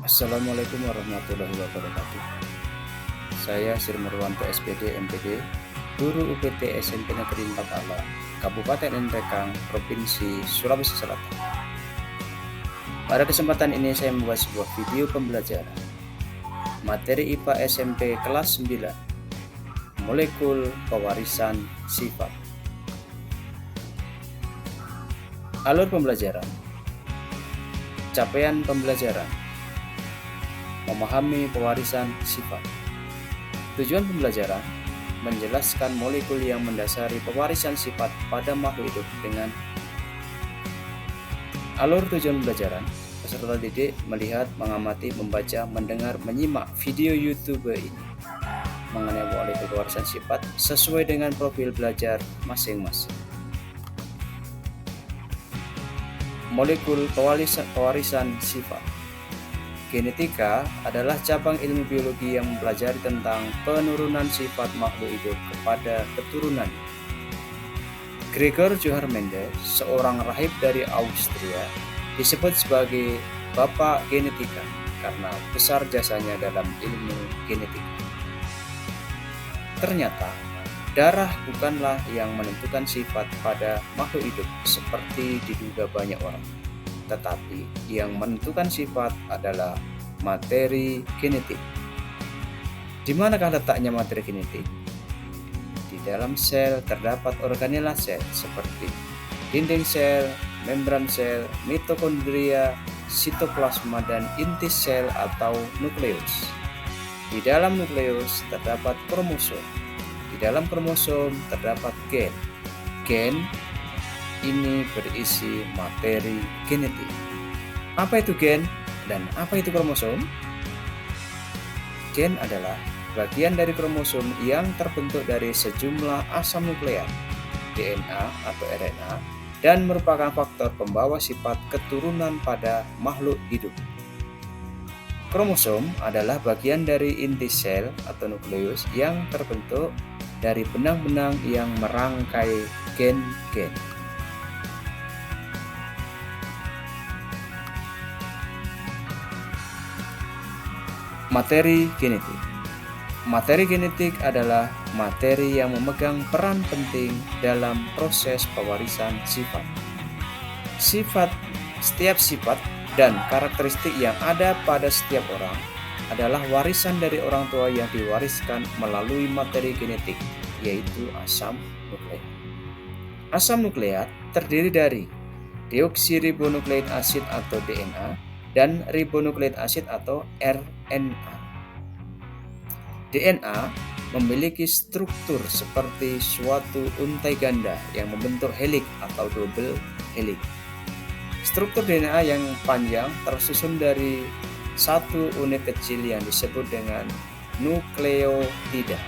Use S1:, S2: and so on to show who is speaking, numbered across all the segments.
S1: Assalamualaikum warahmatullahi wabarakatuh. Saya Sir Marwanto SPD MPD, Guru UPT SMP Negeri 4 Ala, Kabupaten Nrekang, Provinsi Sulawesi Selatan. Pada kesempatan ini saya membuat sebuah video pembelajaran materi IPA SMP kelas 9, molekul pewarisan sifat. Alur pembelajaran, capaian pembelajaran, memahami pewarisan sifat. Tujuan pembelajaran menjelaskan molekul yang mendasari pewarisan sifat pada makhluk hidup dengan alur tujuan pembelajaran. Peserta didik melihat, mengamati, membaca, mendengar, menyimak video YouTube ini mengenai molekul pewarisan sifat sesuai dengan profil belajar masing-masing. Molekul pewarisan sifat. Genetika adalah cabang ilmu biologi yang mempelajari tentang penurunan sifat makhluk hidup kepada keturunan. Gregor Johann Mendel, seorang rahib dari Austria, disebut sebagai Bapak Genetika karena besar jasanya dalam ilmu genetika. Ternyata, darah bukanlah yang menentukan sifat pada makhluk hidup seperti diduga banyak orang, tetapi yang menentukan sifat adalah materi genetik. Di manakah letaknya materi genetik? Di dalam sel terdapat organela sel seperti dinding sel, membran sel, mitokondria, sitoplasma, dan inti sel atau nukleus. Di dalam nukleus terdapat kromosom. Di dalam kromosom terdapat gen. Gen ini berisi materi genetik. Apa itu gen dan apa itu kromosom? Gen adalah bagian dari kromosom yang terbentuk dari sejumlah asam nukleat, DNA atau RNA, dan merupakan faktor pembawa sifat keturunan pada makhluk hidup. Kromosom adalah bagian dari inti sel atau nukleus yang terbentuk dari benang-benang yang merangkai gen-gen. Materi genetik. Materi genetik adalah materi yang memegang peran penting dalam proses pewarisan sifat. Setiap sifat dan karakteristik yang ada pada setiap orang adalah warisan dari orang tua yang diwariskan melalui materi genetik, yaitu asam nukleat. Asam nukleat terdiri dari deoksiribonukleik asid atau DNA dan ribonukleik asid atau RNA. DNA memiliki struktur seperti suatu untai ganda yang membentuk heliks atau double helix. Struktur DNA yang panjang tersusun dari satu unit kecil yang disebut dengan nukleotida.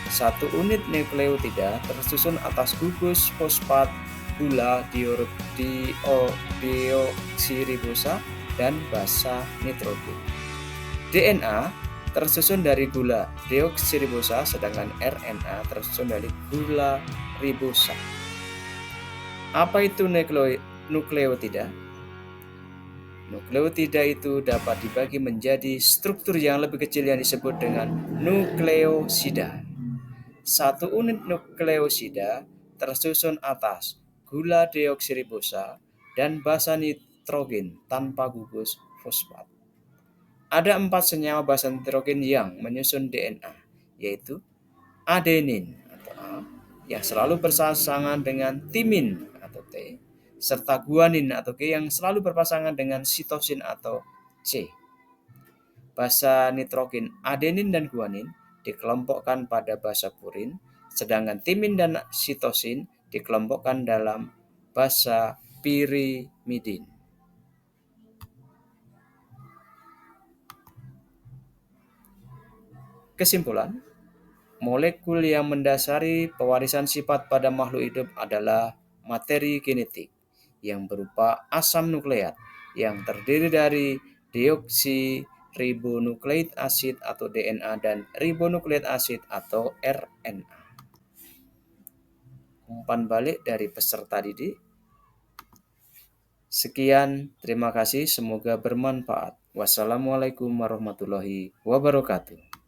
S1: Satu unit nukleotida tersusun atas gugus fosfat, gula deoksiribosa, dan basa nitrogen. DNA tersusun dari gula deoksiribosa, sedangkan RNA tersusun dari gula ribosa. Apa itu nukleotida? Nukleotida itu dapat dibagi menjadi struktur yang lebih kecil yang disebut dengan nukleosida. Satu unit nukleosida tersusun atas gula deoksiribosa dan basa nitrogen tanpa gugus fosfat. Ada 4 senyawa basa nitrogen yang menyusun DNA, yaitu adenin atau A yang selalu berpasangan dengan timin atau T, serta guanin atau G yang selalu berpasangan dengan sitosin atau C. Basa nitrogen adenin dan guanin dikelompokkan pada basa purin, sedangkan timin dan sitosin dikelompokkan dalam basa pirimidin. Kesimpulan, molekul yang mendasari pewarisan sifat pada makhluk hidup adalah materi genetik yang berupa asam nukleat yang terdiri dari deoksiribonukleik asid atau DNA dan ribonukleik asid atau RNA. Umpan balik dari peserta didik. Sekian, terima kasih. Semoga bermanfaat. Wassalamualaikum warahmatullahi wabarakatuh.